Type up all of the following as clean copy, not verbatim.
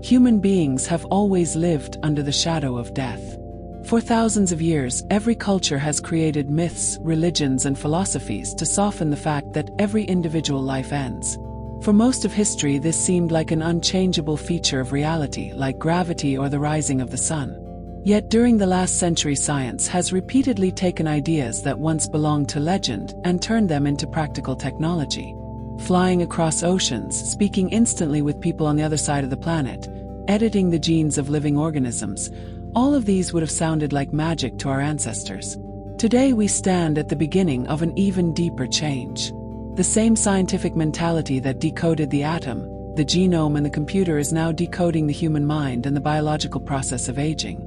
Human beings have always lived under the shadow of death. For thousands of years, every culture has created myths, religions, and philosophies to soften the fact that every individual life ends. For most of history, this seemed like an unchangeable feature of reality, like gravity or the rising of the sun. Yet during the last century, science has repeatedly taken ideas that once belonged to legend and turned them into practical technology. Flying across oceans, speaking instantly with people on the other side of the planet, editing the genes of living organisms, all of these would have sounded like magic to our ancestors. Today we stand at the beginning of an even deeper change. The same scientific mentality that decoded the atom, the genome, and the computer is now decoding the human mind and the biological process of aging.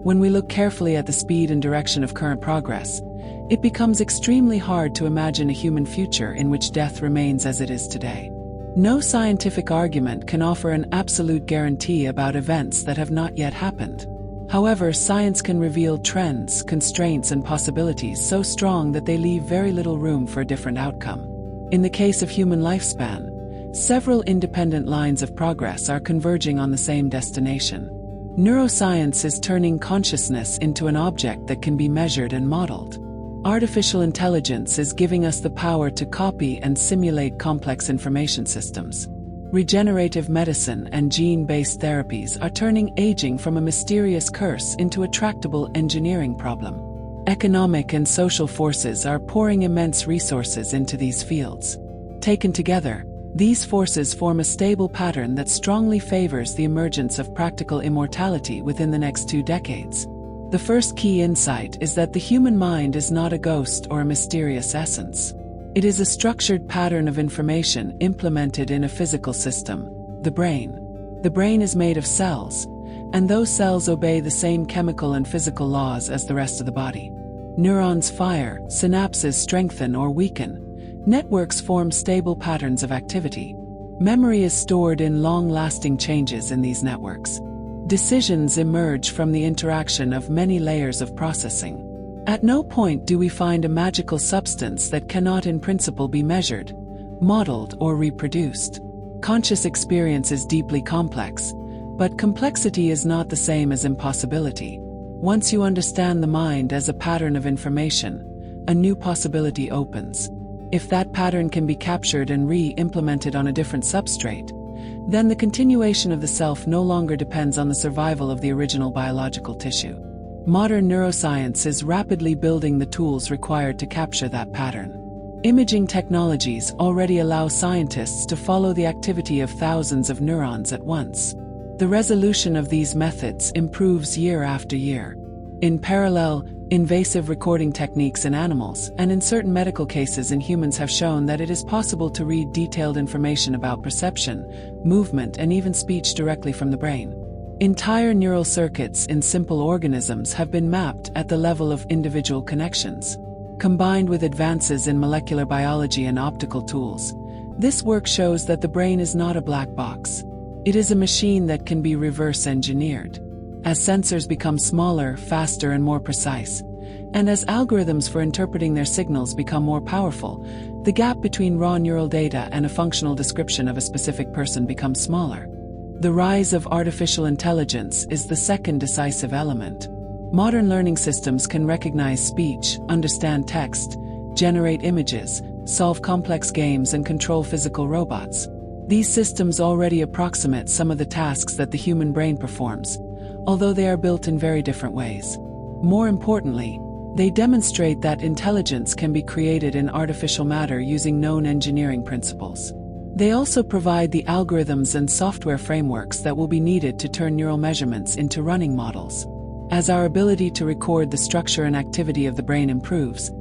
When we look carefully at the speed and direction of current progress, it becomes extremely hard to imagine a human future in which death remains as it is today. No scientific argument can offer an absolute guarantee about events that have not yet happened. However, science can reveal trends, constraints, and possibilities so strong that they leave very little room for a different outcome. In the case of human lifespan, several independent lines of progress are converging on the same destination. Neuroscience is turning consciousness into an object that can be measured and modeled. Artificial intelligence is giving us the power to copy and simulate complex information systems. Regenerative medicine and gene-based therapies are turning aging from a mysterious curse into a tractable engineering problem. Economic and social forces are pouring immense resources into these fields. Taken together, these forces form a stable pattern that strongly favors the emergence of practical immortality within the next 2 decades. The first key insight is that the human mind is not a ghost or a mysterious essence. It is a structured pattern of information implemented in a physical system, the brain. The brain is made of cells, and those cells obey the same chemical and physical laws as the rest of the body. Neurons fire, synapses strengthen or weaken, networks form stable patterns of activity. Memory is stored in long-lasting changes in these networks. Decisions emerge from the interaction of many layers of processing. At no point do we find a magical substance that cannot in principle be measured, modeled, or reproduced. Conscious experience is deeply complex, but complexity is not the same as impossibility. Once you understand the mind as a pattern of information, a new possibility opens. If that pattern can be captured and re-implemented on a different substrate, then the continuation of the self no longer depends on the survival of the original biological tissue. Modern neuroscience is rapidly building the tools required to capture that pattern. Imaging technologies already allow scientists to follow the activity of thousands of neurons at once. The resolution of these methods improves year after year. In parallel, invasive recording techniques in animals and in certain medical cases in humans have shown that it is possible to read detailed information about perception, movement, and even speech directly from the brain. Entire neural circuits in simple organisms have been mapped at the level of individual connections. Combined with advances in molecular biology and optical tools, this work shows that the brain is not a black box. It is a machine that can be reverse engineered. As sensors become smaller, faster, and more precise, and as algorithms for interpreting their signals become more powerful, the gap between raw neural data and a functional description of a specific person becomes smaller. The rise of artificial intelligence is the second decisive element. Modern learning systems can recognize speech, understand text, generate images, solve complex games, and control physical robots. These systems already approximate some of the tasks that the human brain performs, although they are built in very different ways. More importantly, they demonstrate that intelligence can be created in artificial matter using known engineering principles. They also provide the algorithms and software frameworks that will be needed to turn neural measurements into running models. As our ability to record the structure and activity of the brain improves,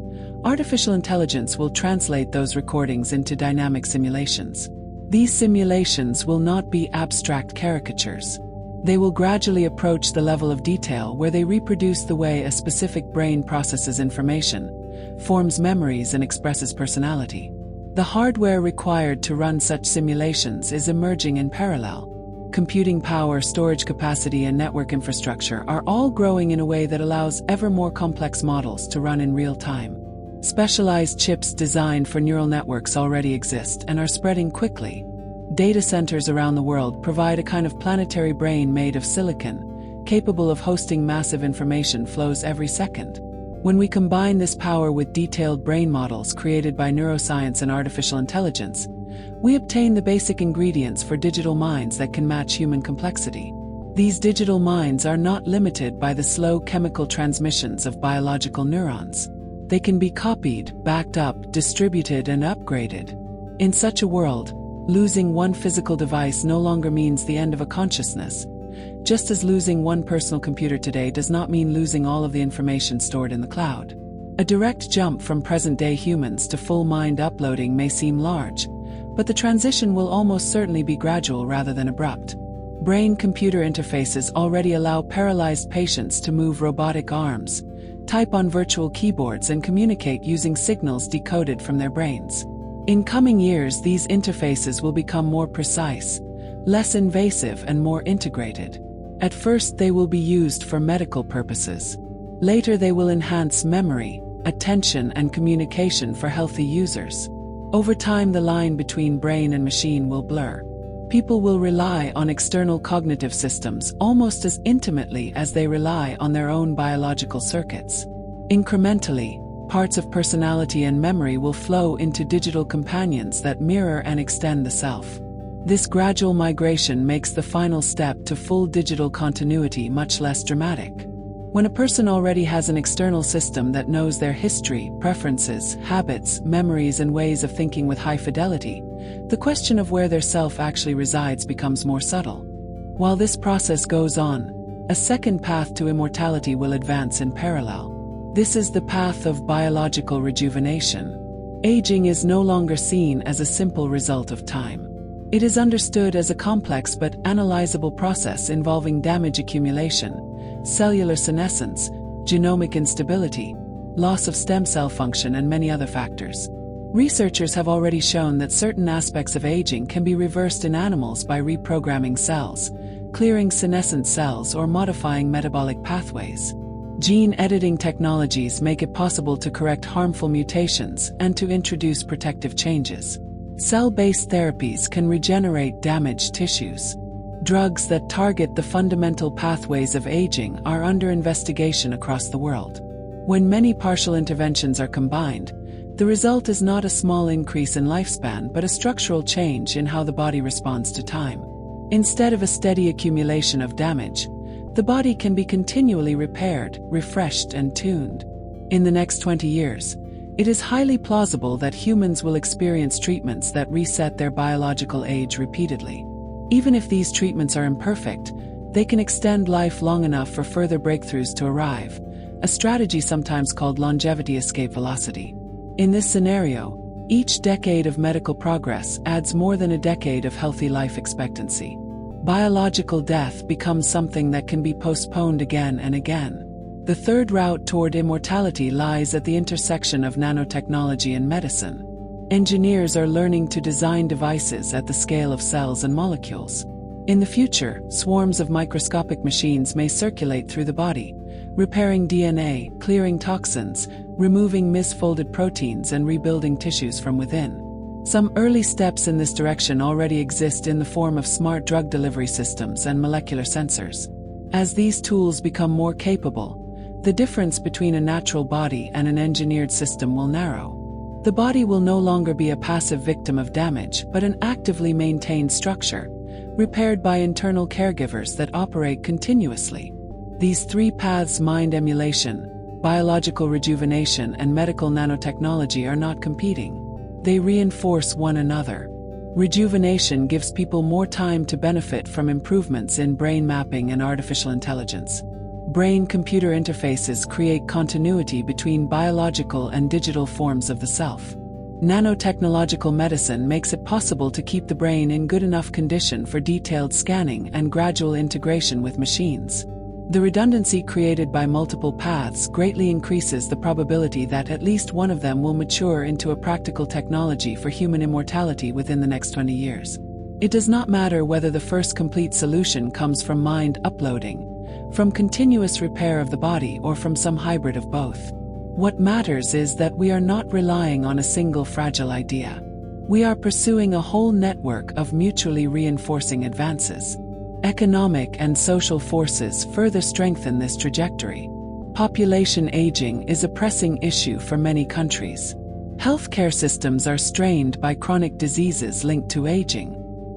artificial intelligence will translate those recordings into dynamic simulations. These simulations will not be abstract caricatures. They will gradually approach the level of detail where they reproduce the way a specific brain processes information, forms memories, and expresses personality. The hardware required to run such simulations is emerging in parallel. Computing power, storage capacity, and network infrastructure are all growing in a way that allows ever more complex models to run in real time. Specialized chips designed for neural networks already exist and are spreading quickly. Data centers around the world provide a kind of planetary brain made of silicon, capable of hosting massive information flows every second. When we combine this power with detailed brain models created by neuroscience and artificial intelligence, we obtain the basic ingredients for digital minds that can match human complexity. These digital minds are not limited by the slow chemical transmissions of biological neurons. They can be copied, backed up, distributed, and upgraded. In such a world, losing one physical device no longer means the end of a consciousness, just as losing one personal computer today does not mean losing all of the information stored in the cloud. A direct jump from present-day humans to full mind uploading may seem large, but the transition will almost certainly be gradual rather than abrupt. Brain-computer interfaces already allow paralyzed patients to move robotic arms, type on virtual keyboards, and communicate using signals decoded from their brains. In coming years, these interfaces will become more precise, less invasive, and more integrated. At first, they will be used for medical purposes. Later, they will enhance memory, attention, and communication for healthy users. Over time, the line between brain and machine will blur. People will rely on external cognitive systems almost as intimately as they rely on their own biological circuits. Incrementally, parts of personality and memory will flow into digital companions that mirror and extend the self. This gradual migration makes the final step to full digital continuity much less dramatic. When a person already has an external system that knows their history, preferences, habits, memories, and ways of thinking with high fidelity, the question of where their self actually resides becomes more subtle. While this process goes on, a second path to immortality will advance in parallel. This is the path of biological rejuvenation. Aging is no longer seen as a simple result of time. It is understood as a complex but analyzable process involving damage accumulation, cellular senescence, genomic instability, loss of stem cell function, and many other factors. Researchers have already shown that certain aspects of aging can be reversed in animals by reprogramming cells, clearing senescent cells, or modifying metabolic pathways. Gene editing technologies make it possible to correct harmful mutations and to introduce protective changes. Cell-based therapies can regenerate damaged tissues. Drugs that target the fundamental pathways of aging are under investigation across the world. When many partial interventions are combined, the result is not a small increase in lifespan but a structural change in how the body responds to time. Instead of a steady accumulation of damage, the body can be continually repaired, refreshed, and tuned. In the next 20 years, it is highly plausible that humans will experience treatments that reset their biological age repeatedly. Even if these treatments are imperfect, they can extend life long enough for further breakthroughs to arrive, a strategy sometimes called longevity escape velocity. In this scenario, each decade of medical progress adds more than a decade of healthy life expectancy. Biological death becomes something that can be postponed again and again. The third route toward immortality lies at the intersection of nanotechnology and medicine. Engineers are learning to design devices at the scale of cells and molecules. In the future, swarms of microscopic machines may circulate through the body, repairing DNA, clearing toxins, removing misfolded proteins, and rebuilding tissues from within. Some early steps in this direction already exist in the form of smart drug delivery systems and molecular sensors. As these tools become more capable, the difference between a natural body and an engineered system will narrow. The body will no longer be a passive victim of damage, but an actively maintained structure, repaired by internal caregivers that operate continuously. These three paths, mind emulation, biological rejuvenation, and medical nanotechnology, are not competing. They reinforce one another. Rejuvenation gives people more time to benefit from improvements in brain mapping and artificial intelligence. Brain-computer interfaces create continuity between biological and digital forms of the self. Nanotechnological medicine makes it possible to keep the brain in good enough condition for detailed scanning and gradual integration with machines. The redundancy created by multiple paths greatly increases the probability that at least one of them will mature into a practical technology for human immortality within the next 20 years. It does not matter whether the first complete solution comes from mind uploading, from continuous repair of the body, or from some hybrid of both. What matters is that we are not relying on a single fragile idea. We are pursuing a whole network of mutually reinforcing advances. Economic and social forces further strengthen this trajectory. Population aging is a pressing issue for many countries. Healthcare systems are strained by chronic diseases linked to aging.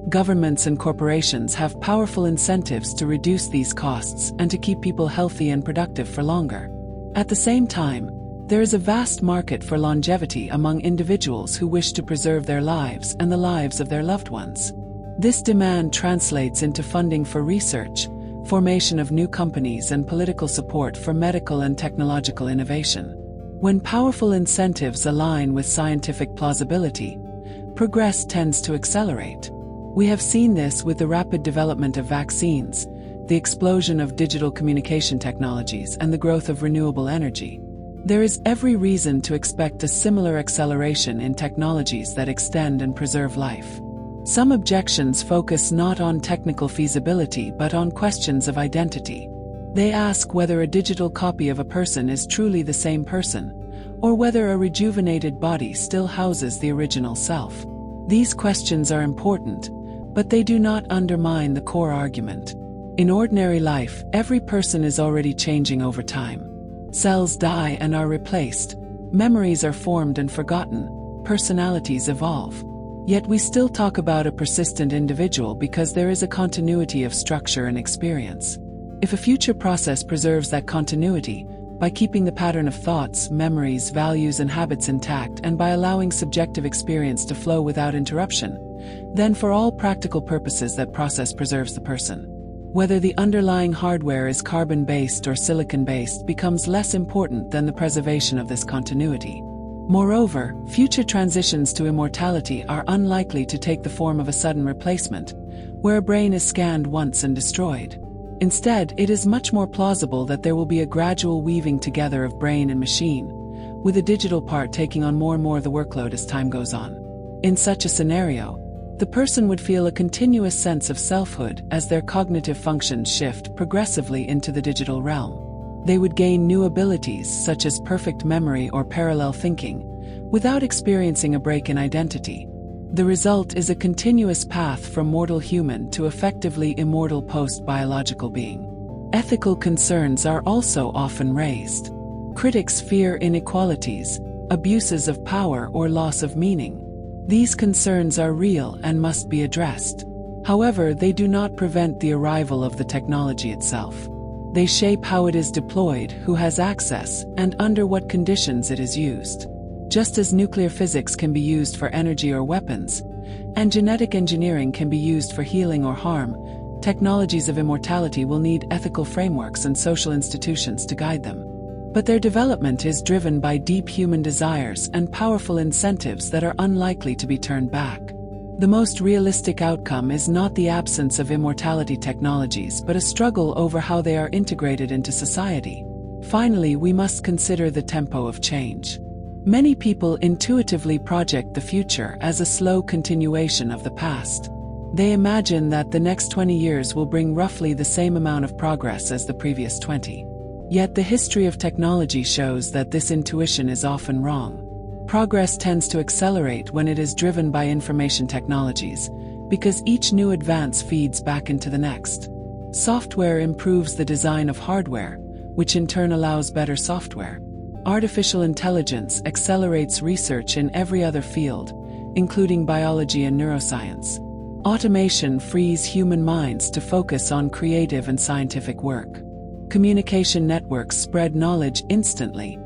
Governments and corporations have powerful incentives to reduce these costs and to keep people healthy and productive for longer. At the same time, there is a vast market for longevity among individuals who wish to preserve their lives and the lives of their loved ones. This demand translates into funding for research, formation of new companies, and political support for medical and technological innovation. When powerful incentives align with scientific plausibility, progress tends to accelerate. We have seen this with the rapid development of vaccines, the explosion of digital communication technologies, and the growth of renewable energy. There is every reason to expect a similar acceleration in technologies that extend and preserve life. Some objections focus not on technical feasibility but on questions of identity. They ask whether a digital copy of a person is truly the same person, or whether a rejuvenated body still houses the original self. These questions are important, but they do not undermine the core argument. In ordinary life, every person is already changing over time. Cells die and are replaced, memories are formed and forgotten, personalities evolve. Yet we still talk about a persistent individual because there is a continuity of structure and experience. If a future process preserves that continuity, by keeping the pattern of thoughts, memories, values, and habits intact, and by allowing subjective experience to flow without interruption, then for all practical purposes that process preserves the person. Whether the underlying hardware is carbon-based or silicon-based becomes less important than the preservation of this continuity. Moreover, future transitions to immortality are unlikely to take the form of a sudden replacement, where a brain is scanned once and destroyed. Instead, it is much more plausible that there will be a gradual weaving together of brain and machine, with the digital part taking on more and more of the workload as time goes on. In such a scenario, the person would feel a continuous sense of selfhood as their cognitive functions shift progressively into the digital realm. They would gain new abilities such as perfect memory or parallel thinking, without experiencing a break in identity. The result is a continuous path from mortal human to effectively immortal post-biological being. Ethical concerns are also often raised. Critics fear inequalities, abuses of power, or loss of meaning. These concerns are real and must be addressed. However, they do not prevent the arrival of the technology itself. They shape how it is deployed, who has access, and under what conditions it is used. Just as nuclear physics can be used for energy or weapons, and genetic engineering can be used for healing or harm, technologies of immortality will need ethical frameworks and social institutions to guide them. But their development is driven by deep human desires and powerful incentives that are unlikely to be turned back. The most realistic outcome is not the absence of immortality technologies but a struggle over how they are integrated into society. Finally, we must consider the tempo of change. Many people intuitively project the future as a slow continuation of the past. They imagine that the next 20 years will bring roughly the same amount of progress as the previous 20. Yet the history of technology shows that this intuition is often wrong. Progress tends to accelerate when it is driven by information technologies, because each new advance feeds back into the next. Software improves the design of hardware, which in turn allows better software. Artificial intelligence accelerates research in every other field, including biology and neuroscience. Automation frees human minds to focus on creative and scientific work. Communication networks spread knowledge instantly,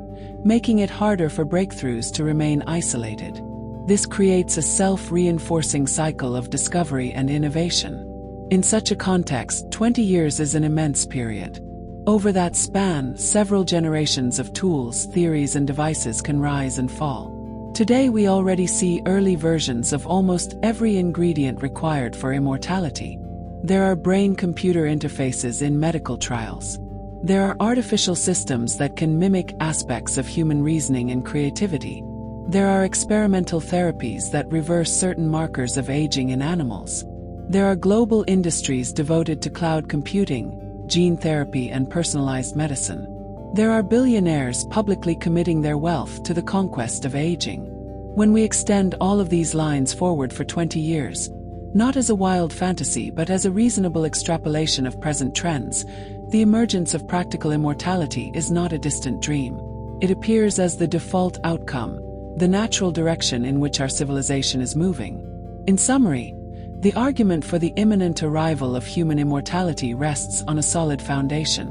making it harder for breakthroughs to remain isolated. This creates a self-reinforcing cycle of discovery and innovation. In such a context, 20 years is an immense period. Over that span, several generations of tools, theories, and devices can rise and fall. Today we already see early versions of almost every ingredient required for immortality. There are brain-computer interfaces in medical trials. There are artificial systems that can mimic aspects of human reasoning and creativity. There are experimental therapies that reverse certain markers of aging in animals. There are global industries devoted to cloud computing, gene therapy, and personalized medicine. There are billionaires publicly committing their wealth to the conquest of aging. When we extend all of these lines forward for 20 years, not as a wild fantasy but as a reasonable extrapolation of present trends, the emergence of practical immortality is not a distant dream. It appears as the default outcome, the natural direction in which our civilization is moving. In summary, the argument for the imminent arrival of human immortality rests on a solid foundation.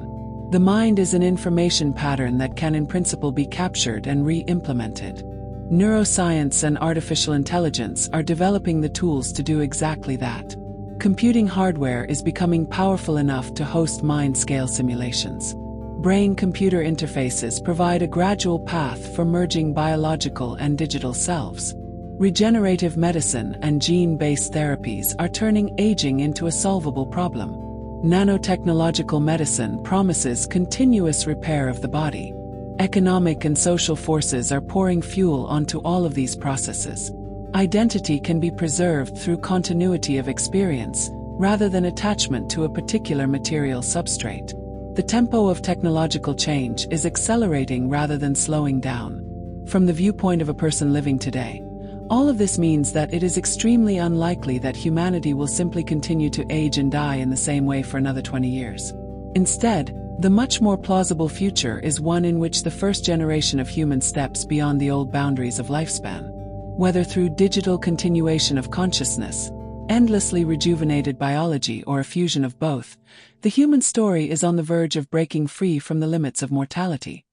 The mind is an information pattern that can in principle be captured and re-implemented. Neuroscience and artificial intelligence are developing the tools to do exactly that. Computing hardware is becoming powerful enough to host mind-scale simulations. Brain-computer interfaces provide a gradual path for merging biological and digital selves. Regenerative medicine and gene-based therapies are turning aging into a solvable problem. Nanotechnological medicine promises continuous repair of the body. Economic and social forces are pouring fuel onto all of these processes. Identity can be preserved through continuity of experience, rather than attachment to a particular material substrate. The tempo of technological change is accelerating rather than slowing down. From the viewpoint of a person living today, all of this means that it is extremely unlikely that humanity will simply continue to age and die in the same way for another 20 years. Instead, the much more plausible future is one in which the first generation of humans steps beyond the old boundaries of lifespan. Whether through digital continuation of consciousness, endlessly rejuvenated biology, or a fusion of both, the human story is on the verge of breaking free from the limits of mortality.